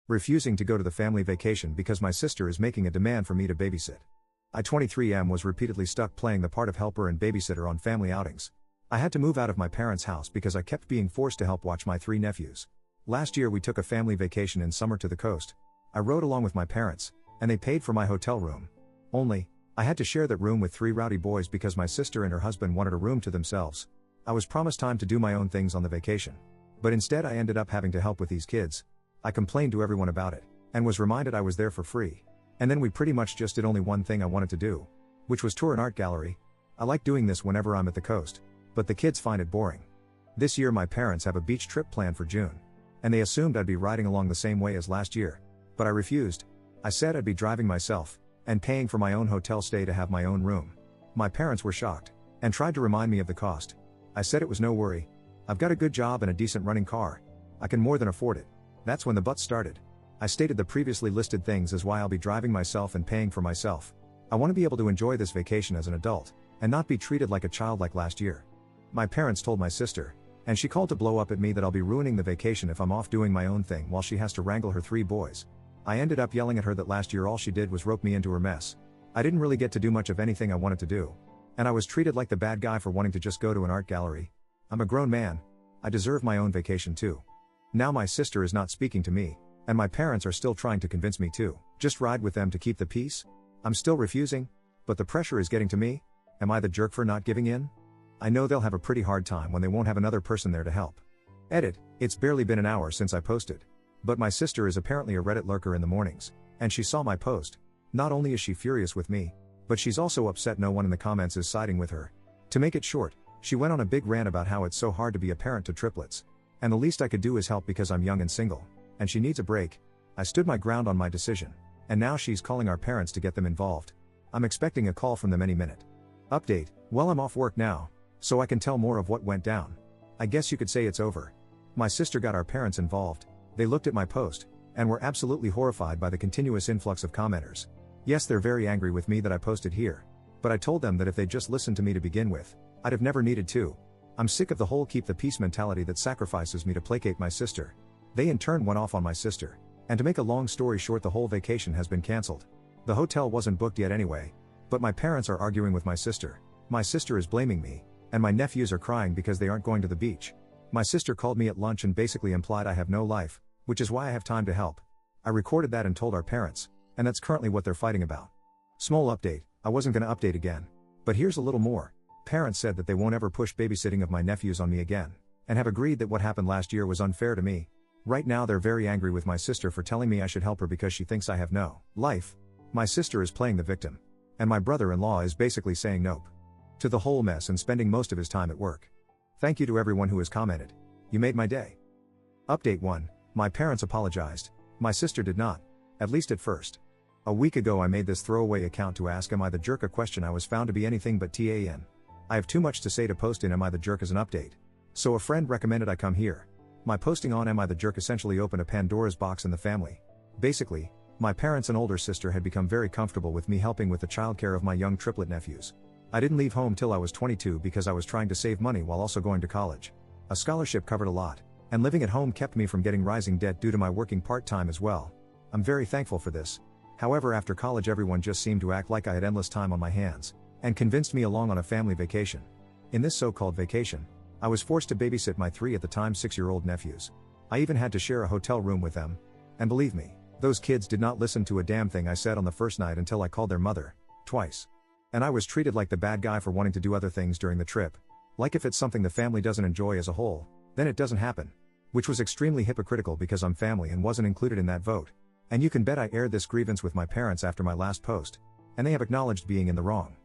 refusing to go to the family vacation because my sister is making a demand for me to babysit. I 23M was repeatedly stuck playing the part of helper and babysitter on family outings. I had to move out of my parents' house because I kept being forced to help watch my 3 nephews. Last year we took a family vacation in summer to the coast. I rode along with my parents, and they paid for my hotel room. Only, I had to share that room with 3 rowdy boys because my sister and her husband wanted a room to themselves. I was promised time to do my own things on the vacation. But instead I ended up having to help with these kids. I complained to everyone about it, and was reminded I was there for free. And then we pretty much just did only one thing I wanted to do, which was tour an art gallery. I like doing this whenever I'm at the coast, but the kids find it boring. This year my parents have a beach trip planned for June, and they assumed I'd be riding along the same way as last year, but I refused. I said I'd be driving myself, and paying for my own hotel stay to have my own room. My parents were shocked, and tried to remind me of the cost. I said it was no worry. I've got a good job and a decent running car. I can more than afford it. That's when the buts started. I stated the previously listed things as why I'll be driving myself and paying for myself. I want to be able to enjoy this vacation as an adult, and not be treated like a child like last year. My parents told my sister, and she called to blow up at me that I'll be ruining the vacation if I'm off doing my own thing while she has to wrangle her 3 boys. I ended up yelling at her that last year all she did was rope me into her mess. I didn't really get to do much of anything I wanted to do. And I was treated like the bad guy for wanting to just go to an art gallery. I'm a grown man. I deserve my own vacation too. Now my sister is not speaking to me, and my parents are still trying to convince me to just ride with them to keep the peace. I'm still refusing, but the pressure is getting to me. Am I the jerk for not giving in? I know they'll have a pretty hard time when they won't have another person there to help. Edit, it's barely been an hour since I posted. But my sister is apparently a Reddit lurker in the mornings, and she saw my post. Not only is she furious with me, but she's also upset no one in the comments is siding with her. To make it short, she went on a big rant about how it's so hard to be a parent to triplets. And the least I could do is help because I'm young and single, and she needs a break. I stood my ground on my decision, and now she's calling our parents to get them involved. I'm expecting a call from them any minute. Update, well I'm off work now, so I can tell more of what went down. I guess you could say it's over. My sister got our parents involved. They looked at my post, and were absolutely horrified by the continuous influx of commenters. Yes, they're very angry with me that I posted here, but I told them that if they'd just listened to me to begin with, I'd have never needed to. I'm sick of the whole keep the peace mentality that sacrifices me to placate my sister. They in turn went off on my sister, and to make a long story short, the whole vacation has been cancelled. The hotel wasn't booked yet anyway, but my parents are arguing with my sister. My sister is blaming me, and my nephews are crying because they aren't going to the beach. My sister called me at lunch and basically implied I have no life, which is why I have time to help. I recorded that and told our parents, and that's currently what they're fighting about. Small update, I wasn't gonna update again. But here's a little more. Parents said that they won't ever push babysitting of my nephews on me again, and have agreed that what happened last year was unfair to me. Right now they're very angry with my sister for telling me I should help her because she thinks I have no life. My sister is playing the victim, and my brother-in-law is basically saying nope to the whole mess and spending most of his time at work. Thank you to everyone who has commented. You made my day. Update 1. My parents apologized. My sister did not. At least at first. A week ago I made this throwaway account to ask am I the jerk, a question I was found to be anything but TAN. I have too much to say to post in Am I the Jerk as an update. So a friend recommended I come here. My posting on Am I the Jerk essentially opened a Pandora's box in the family. Basically, my parents and older sister had become very comfortable with me helping with the childcare of my young triplet nephews. I didn't leave home till I was 22 because I was trying to save money while also going to college. A scholarship covered a lot, and living at home kept me from getting rising debt due to my working part-time as well. I'm very thankful for this. However, after college everyone just seemed to act like I had endless time on my hands, and convinced me along on a family vacation. In this so-called vacation, I was forced to babysit my 3 at the time 6-year-old nephews. I even had to share a hotel room with them. And believe me, those kids did not listen to a damn thing I said on the first night until I called their mother, twice. And I was treated like the bad guy for wanting to do other things during the trip. Like if it's something the family doesn't enjoy as a whole, then it doesn't happen. Which was extremely hypocritical because I'm family and wasn't included in that vote. And you can bet I aired this grievance with my parents after my last post. And they have acknowledged being in the wrong.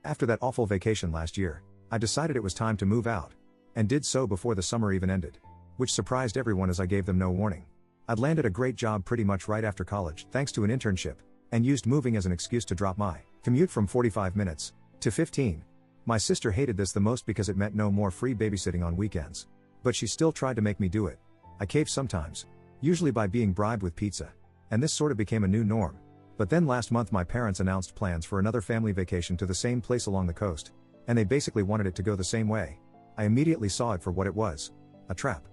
After that awful vacation last year, I decided it was time to move out. And did so before the summer even ended. Which surprised everyone as I gave them no warning. I'd landed a great job pretty much right after college thanks to an internship, and used moving as an excuse to drop my commute from 45 minutes to 15. My sister hated this the most because it meant no more free babysitting on weekends. But she still tried to make me do it. I caved sometimes, usually by being bribed with pizza. And this sort of became a new norm. But then last month my parents announced plans for another family vacation to the same place along the coast. And they basically wanted it to go the same way. I immediately saw it for what it was. A trap.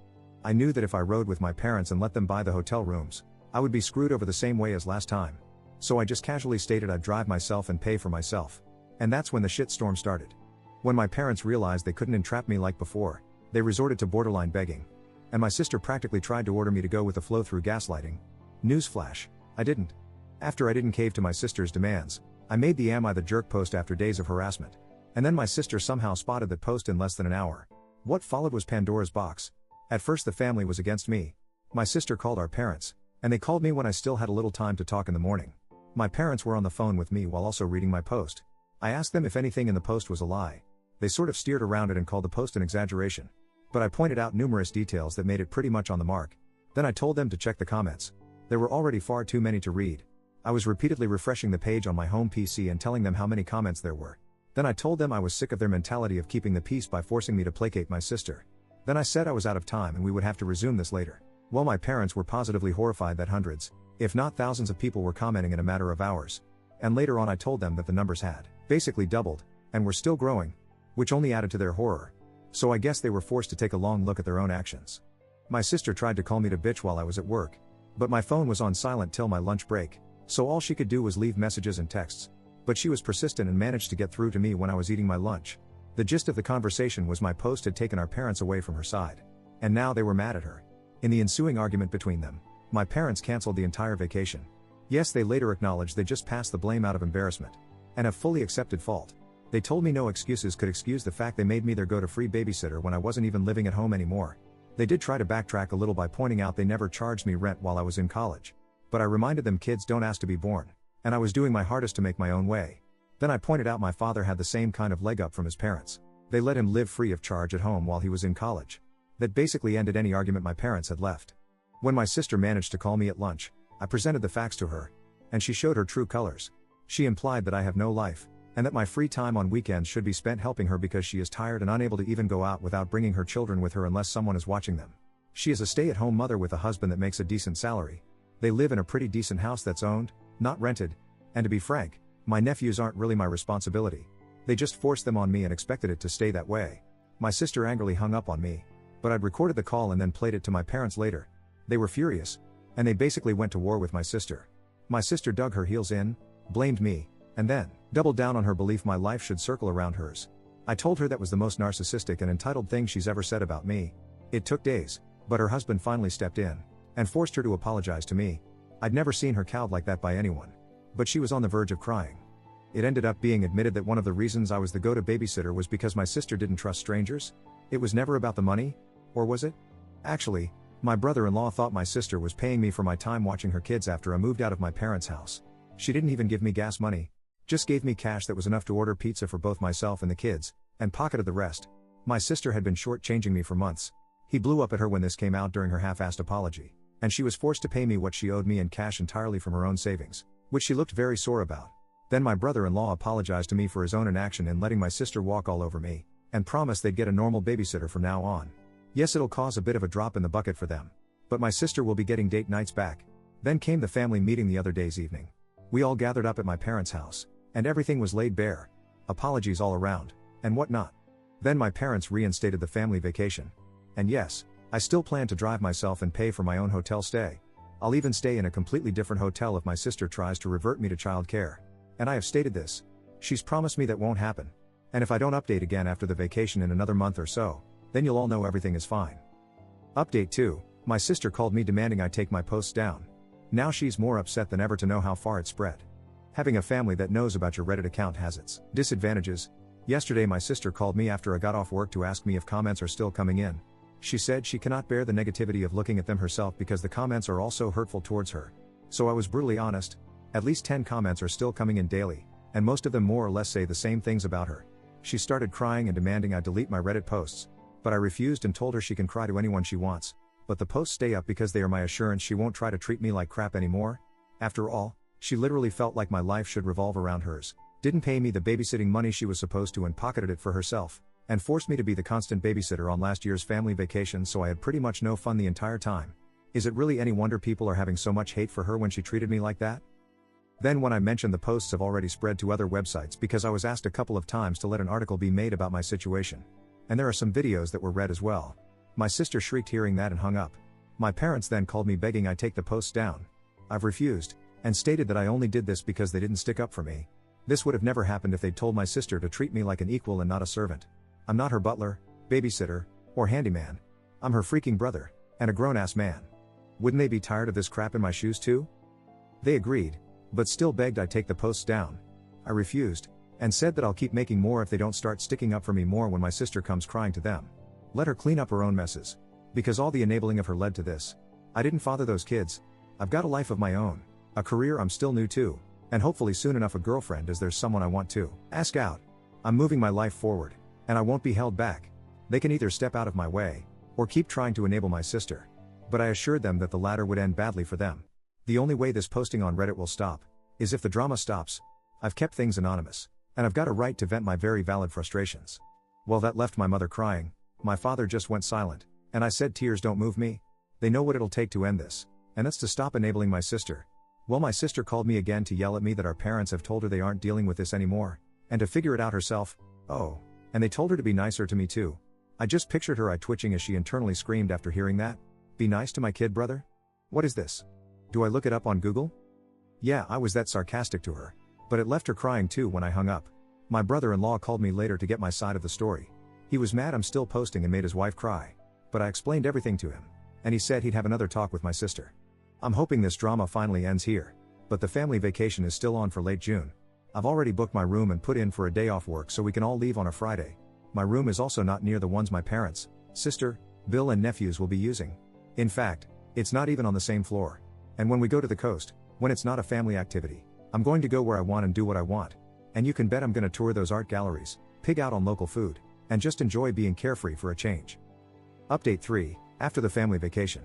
I knew that if I rode with my parents and let them buy the hotel rooms, I would be screwed over the same way as last time. So I just casually stated I'd drive myself and pay for myself. And that's when the shitstorm started. When my parents realized they couldn't entrap me like before, they resorted to borderline begging. And my sister practically tried to order me to go with the flow through gaslighting. Newsflash, I didn't. After I didn't cave to my sister's demands, I made the "Am I the Jerk" post after days of harassment. And then my sister somehow spotted that post in less than an hour. What followed was Pandora's box. At first the family was against me. My sister called our parents, and they called me when I still had a little time to talk in the morning. My parents were on the phone with me while also reading my post. I asked them if anything in the post was a lie. They sort of steered around it and called the post an exaggeration. But I pointed out numerous details that made it pretty much on the mark. Then I told them to check the comments. There were already far too many to read. I was repeatedly refreshing the page on my home PC and telling them how many comments there were. Then I told them I was sick of their mentality of keeping the peace by forcing me to placate my sister. Then I said I was out of time and we would have to resume this later. Well, my parents were positively horrified that hundreds, if not thousands of people were commenting in a matter of hours. And later on I told them that the numbers had basically doubled, and were still growing, which only added to their horror. So I guess they were forced to take a long look at their own actions. My sister tried to call me to bitch while I was at work. But my phone was on silent till my lunch break, so all she could do was leave messages and texts. But she was persistent and managed to get through to me when I was eating my lunch. The gist of the conversation was my post had taken our parents away from her side. And now they were mad at her. In the ensuing argument between them, my parents canceled the entire vacation. Yes, they later acknowledged they just passed the blame out of embarrassment. And have fully accepted fault. They told me no excuses could excuse the fact they made me their go-to-free babysitter when I wasn't even living at home anymore. They did try to backtrack a little by pointing out they never charged me rent while I was in college. But I reminded them kids don't ask to be born. And I was doing my hardest to make my own way. Then I pointed out my father had the same kind of leg up from his parents. They let him live free of charge at home while he was in college. That basically ended any argument my parents had left. When my sister managed to call me at lunch, I presented the facts to her. And she showed her true colors. She implied that I have no life, and that my free time on weekends should be spent helping her because she is tired and unable to even go out without bringing her children with her unless someone is watching them. She is a stay-at-home mother with a husband that makes a decent salary. They live in a pretty decent house that's owned, not rented. And to be frank, my nephews aren't really my responsibility. They just forced them on me and expected it to stay that way. My sister angrily hung up on me. But I'd recorded the call and then played it to my parents later. They were furious. And they basically went to war with my sister. My sister dug her heels in, blamed me, and then doubled down on her belief my life should circle around hers. I told her that was the most narcissistic and entitled thing she's ever said about me. It took days, but her husband finally stepped in and forced her to apologize to me. I'd never seen her cowed like that by anyone. But she was on the verge of crying. It ended up being admitted that one of the reasons I was the go-to babysitter was because my sister didn't trust strangers. It was never about the money, or was it? Actually, my brother-in-law thought my sister was paying me for my time watching her kids after I moved out of my parents' house. She didn't even give me gas money. Just gave me cash that was enough to order pizza for both myself and the kids, and pocketed the rest. My sister had been short-changing me for months. He blew up at her when this came out during her half-assed apology, and she was forced to pay me what she owed me in cash entirely from her own savings, which she looked very sore about. Then my brother-in-law apologized to me for his own inaction in letting my sister walk all over me, and promised they'd get a normal babysitter from now on. Yes, it'll cause a bit of a drop in the bucket for them. But my sister will be getting date nights back. Then came the family meeting the other day's evening. We all gathered up at my parents' house, and everything was laid bare. Apologies all around, and whatnot. Then my parents reinstated the family vacation. And yes, I still plan to drive myself and pay for my own hotel stay. I'll even stay in a completely different hotel if my sister tries to revert me to child care. And I have stated this. She's promised me that won't happen. And if I don't update again after the vacation in another month or so, then you'll all know everything is fine. Update 2. My sister called me demanding I take my posts down. Now she's more upset than ever to know how far it spread. Having a family that knows about your Reddit account has its disadvantages. Yesterday my sister called me after I got off work to ask me if comments are still coming in. She said she cannot bear the negativity of looking at them herself because the comments are all so hurtful towards her. So I was brutally honest. At least 10 comments are still coming in daily, and most of them more or less say the same things about her. She started crying and demanding I delete my Reddit posts. But I refused and told her she can cry to anyone she wants. But the posts stay up because they are my assurance she won't try to treat me like crap anymore. After all, she literally felt like my life should revolve around hers, didn't pay me the babysitting money she was supposed to and pocketed it for herself, and forced me to be the constant babysitter on last year's family vacation, so I had pretty much no fun the entire time. Is it really any wonder people are having so much hate for her when she treated me like that? Then when I mentioned the posts have already spread to other websites because I was asked a couple of times to let an article be made about my situation. And there are some videos that were read as well. My sister shrieked hearing that and hung up. My parents then called me begging I take the posts down. I've refused, and stated that I only did this because they didn't stick up for me. This would have never happened if they'd told my sister to treat me like an equal and not a servant. I'm not her butler, babysitter, or handyman. I'm her freaking brother, and a grown-ass man. Wouldn't they be tired of this crap in my shoes too? They agreed, but still begged I take the posts down. I refused, and said that I'll keep making more if they don't start sticking up for me more when my sister comes crying to them. Let her clean up her own messes. Because all the enabling of her led to this. I didn't father those kids. I've got a life of my own, a career I'm still new to, and hopefully soon enough a girlfriend as there's someone I want to ask out. I'm moving my life forward, and I won't be held back. They can either step out of my way, or keep trying to enable my sister. But I assured them that the latter would end badly for them. The only way this posting on Reddit will stop is if the drama stops. I've kept things anonymous, and I've got a right to vent my very valid frustrations. Well, that left my mother crying. My father just went silent, and I said tears don't move me. They know what it'll take to end this, and that's to stop enabling my sister. Well, my sister called me again to yell at me that our parents have told her they aren't dealing with this anymore, and to figure it out herself. Oh, and they told her to be nicer to me too. I just pictured her eye twitching as she internally screamed after hearing that. Be nice to my kid, brother? What is this? Do I look it up on Google? Yeah, I was that sarcastic to her. But it left her crying too when I hung up. My brother-in-law called me later to get my side of the story. He was mad I'm still posting and made his wife cry. But I explained everything to him, and he said he'd have another talk with my sister. I'm hoping this drama finally ends here. But the family vacation is still on for late June. I've already booked my room and put in for a day off work so we can all leave on a Friday. My room is also not near the ones my parents, sister, Bill and nephews will be using. In fact, it's not even on the same floor. And when we go to the coast, when it's not a family activity, I'm going to go where I want and do what I want. And you can bet I'm going to tour those art galleries, pig out on local food, and just enjoy being carefree for a change. Update 3, after the family vacation.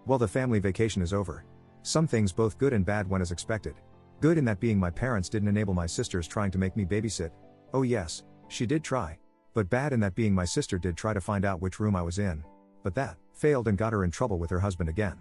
Well, the family vacation is over. Some things both good and bad went as expected. Good in that being my parents didn't enable my sisters trying to make me babysit. Oh yes, she did try. But bad in that being my sister did try to find out which room I was in. But that failed and got her in trouble with her husband again.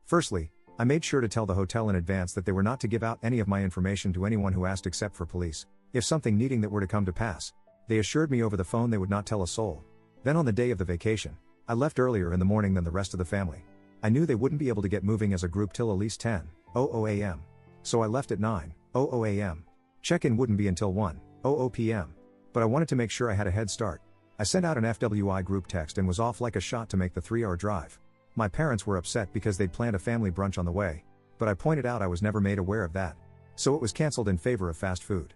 Firstly, I made sure to tell the hotel in advance that they were not to give out any of my information to anyone who asked except for police, if something needing that were to come to pass. They assured me over the phone they would not tell a soul. Then on the day of the vacation, I left earlier in the morning than the rest of the family. I knew they wouldn't be able to get moving as a group till at least 10:00 a.m. So I left at 9:00 a.m. Check-in wouldn't be until 1:00 p.m. But I wanted to make sure I had a head start. I sent out an FWI group text and was off like a shot to make the 3-hour drive. My parents were upset because they'd planned a family brunch on the way, but I pointed out I was never made aware of that. So it was cancelled in favor of fast food.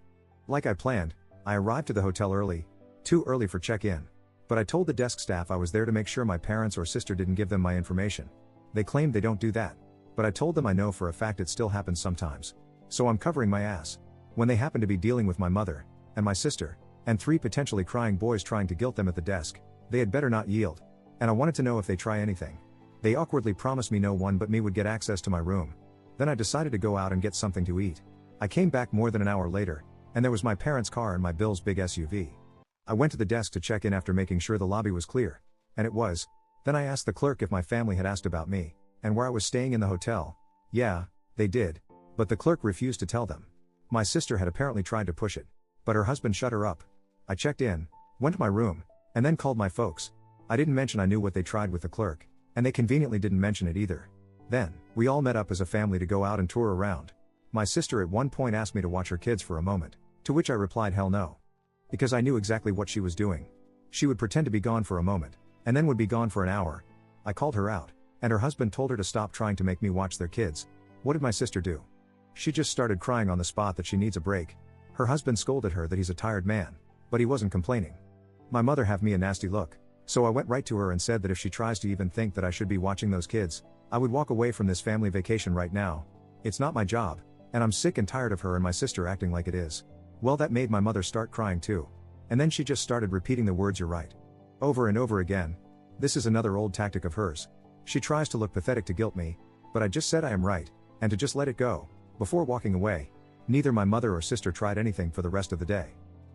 Like I planned, I arrived to the hotel early, too early for check-in. But I told the desk staff I was there to make sure my parents or sister didn't give them my information. They claimed they don't do that. But I told them I know for a fact it still happens sometimes. So I'm covering my ass. When they happen to be dealing with my mother, and my sister, and 3 potentially crying boys trying to guilt them at the desk, they had better not yield. And I wanted to know if they try anything. They awkwardly promised me no one but me would get access to my room. Then I decided to go out and get something to eat. I came back more than an hour later, and there was my parents' car and my Bill's big SUV. I went to the desk to check in after making sure the lobby was clear. And it was. Then I asked the clerk if my family had asked about me, and where I was staying in the hotel. Yeah, they did. But the clerk refused to tell them. My sister had apparently tried to push it, but her husband shut her up. I checked in, went to my room, and then called my folks. I didn't mention I knew what they tried with the clerk, and they conveniently didn't mention it either. Then, we all met up as a family to go out and tour around. My sister at one point asked me to watch her kids for a moment, to which I replied hell no. Because I knew exactly what she was doing. She would pretend to be gone for a moment, and then would be gone for an hour. I called her out, and her husband told her to stop trying to make me watch their kids. What did my sister do? She just started crying on the spot that she needs a break. Her husband scolded her that he's a tired man, but he wasn't complaining. My mother gave me a nasty look, so I went right to her and said that if she tries to even think that I should be watching those kids, I would walk away from this family vacation right now. It's not my job, and I'm sick and tired of her and my sister acting like it is. Well, that made my mother start crying too. And then she just started repeating the words "you're right" over and over again. This is another old tactic of hers. She tries to look pathetic to guilt me, but I just said I am right, and to just let it go, before walking away. Neither my mother or sister tried anything for the rest of the day.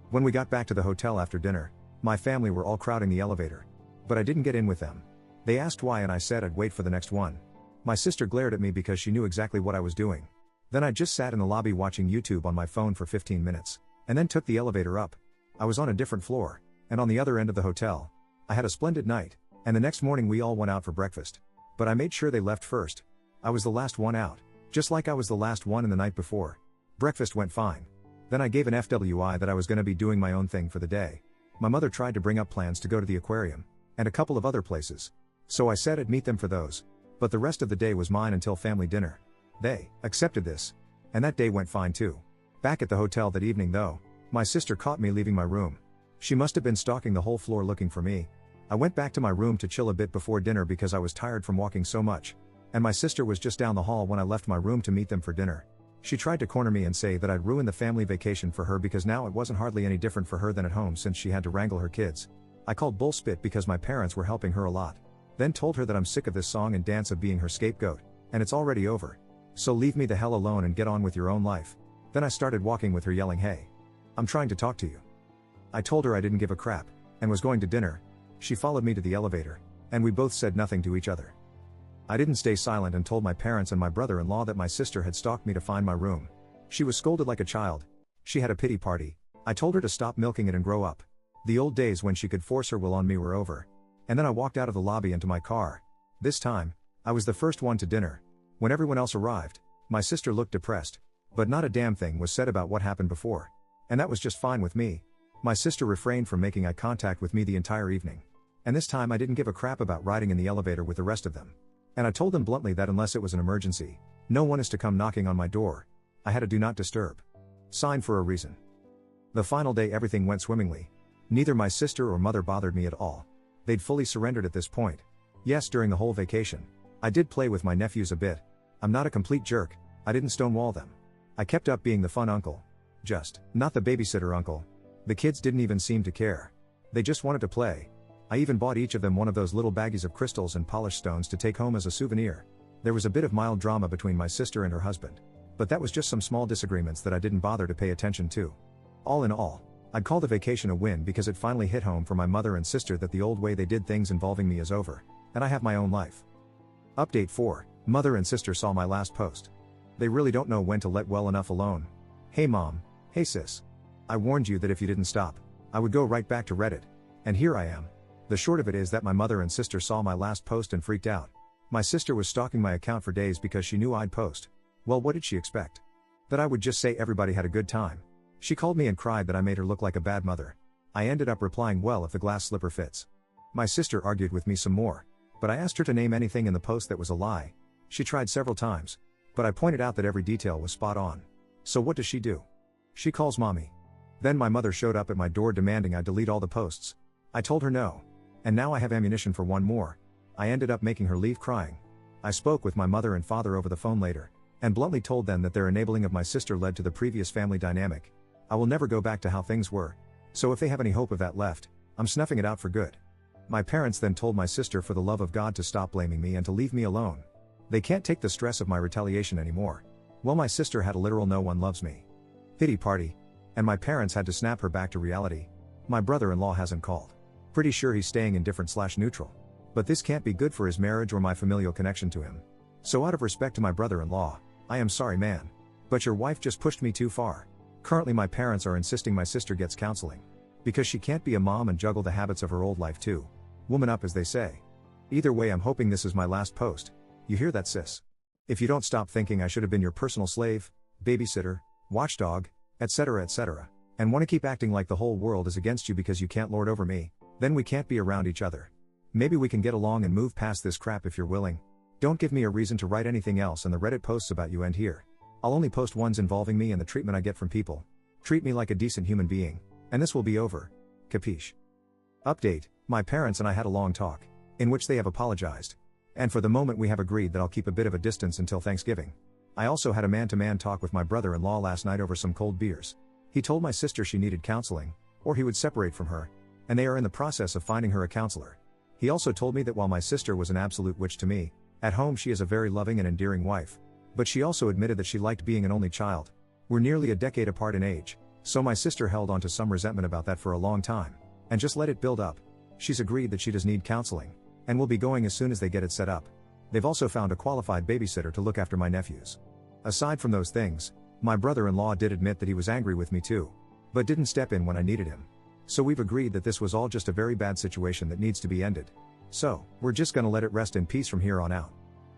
When we got back to the hotel after dinner, my family were all crowding the elevator. But I didn't get in with them. They asked why and I said I'd wait for the next one. My sister glared at me because she knew exactly what I was doing. Then I just sat in the lobby watching YouTube on my phone for 15 minutes, and then took the elevator up. I was on a different floor, and on the other end of the hotel. I had a splendid night, and the next morning we all went out for breakfast. But I made sure they left first. I was the last one out, Just like I was the last one in the night before. Breakfast went fine. Then I gave an FYI that I was gonna be doing my own thing for the day. My mother tried to bring up plans to go to the aquarium, and a couple of other places. So I said I'd meet them for those. But the rest of the day was mine until family dinner. They accepted this. And that day went fine too. Back at the hotel that evening though, my sister caught me leaving my room. She must have been stalking the whole floor looking for me. I went back to my room to chill a bit before dinner because I was tired from walking so much. And my sister was just down the hall when I left my room to meet them for dinner. She tried to corner me and say that I'd ruined the family vacation for her because now it wasn't hardly any different for her than at home since she had to wrangle her kids. I called bullspit because my parents were helping her a lot. Then told her that I'm sick of this song and dance of being her scapegoat, and it's already over. So leave me the hell alone and get on with your own life. Then I started walking with her yelling, "Hey, I'm trying to talk to you." I told her I didn't give a crap, and was going to dinner. She followed me to the elevator, and we both said nothing to each other. I didn't stay silent and told my parents and my brother-in-law that my sister had stalked me to find my room. She was scolded like a child. She had a pity party. I told her to stop milking it and grow up. The old days when she could force her will on me were over. And then I walked out of the lobby into my car. This time, I was the first one to dinner. When everyone else arrived, my sister looked depressed. But not a damn thing was said about what happened before. And that was just fine with me. My sister refrained from making eye contact with me the entire evening. And this time I didn't give a crap about riding in the elevator with the rest of them. And I told them bluntly that unless it was an emergency, no one is to come knocking on my door. I had a do not disturb sign for a reason. The final day everything went swimmingly. Neither my sister or mother bothered me at all. They'd fully surrendered at this point. Yes, during the whole vacation, I did play with my nephews a bit. I'm not a complete jerk, I didn't stonewall them. I kept up being the fun uncle. Just, not the babysitter uncle. The kids didn't even seem to care. They just wanted to play. I even bought each of them one of those little baggies of crystals and polished stones to take home as a souvenir. There was a bit of mild drama between my sister and her husband. But that was just some small disagreements that I didn't bother to pay attention to. All in all, I'd call the vacation a win because it finally hit home for my mother and sister that the old way they did things involving me is over, and I have my own life. Update 4. Mother and sister saw my last post. They really don't know when to let well enough alone. Hey mom, hey sis. I warned you that if you didn't stop, I would go right back to Reddit. And here I am. The short of it is that my mother and sister saw my last post and freaked out. My sister was stalking my account for days because she knew I'd post. Well, what did she expect? That I would just say everybody had a good time. She called me and cried that I made her look like a bad mother. I ended up replying, well, if the glass slipper fits. My sister argued with me some more, but I asked her to name anything in the post that was a lie. She tried several times, but I pointed out that every detail was spot on. So what does she do? She calls mommy. Then my mother showed up at my door demanding I delete all the posts. I told her no. And now I have ammunition for one more. I ended up making her leave crying. I spoke with my mother and father over the phone later, and bluntly told them that their enabling of my sister led to the previous family dynamic. I will never go back to how things were. So if they have any hope of that left, I'm snuffing it out for good. My parents then told my sister for the love of God to stop blaming me and to leave me alone. They can't take the stress of my retaliation anymore. Well, my sister had a literal no one loves me pity party, and my parents had to snap her back to reality. My brother-in-law hasn't called. Pretty sure he's staying indifferent/neutral. But this can't be good for his marriage or my familial connection to him. So out of respect to my brother-in-law, I am sorry man. But your wife just pushed me too far. Currently my parents are insisting my sister gets counseling. Because she can't be a mom and juggle the habits of her old life too. Woman up, as they say. Either way, I'm hoping this is my last post. You hear that, sis? If you don't stop thinking I should have been your personal slave, babysitter, watchdog, etc., and want to keep acting like the whole world is against you because you can't lord over me, then we can't be around each other. Maybe we can get along and move past this crap if you're willing. Don't give me a reason to write anything else, and the Reddit posts about you end here. I'll only post ones involving me and the treatment I get from people. Treat me like a decent human being, and this will be over. Capiche? Update: my parents and I had a long talk, in which they have apologized. And for the moment we have agreed that I'll keep a bit of a distance until Thanksgiving. I also had a man-to-man talk with my brother-in-law last night over some cold beers. He told my sister she needed counseling, or he would separate from her, and they are in the process of finding her a counselor. He also told me that while my sister was an absolute witch to me, at home she is a very loving and endearing wife. But she also admitted that she liked being an only child. We're nearly a decade apart in age, so my sister held on to some resentment about that for a long time, and just let it build up. She's agreed that she does need counseling, and will be going as soon as they get it set up. They've also found a qualified babysitter to look after my nephews. Aside from those things, my brother-in-law did admit that he was angry with me too, but didn't step in when I needed him. So we've agreed that this was all just a very bad situation that needs to be ended. So, we're just gonna let it rest in peace from here on out.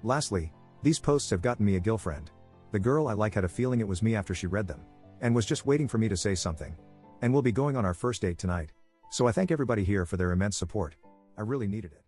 Lastly, these posts have gotten me a girlfriend. The girl I like had a feeling it was me after she read them. And was just waiting for me to say something. And we'll be going on our first date tonight. So I thank everybody here for their immense support. I really needed it.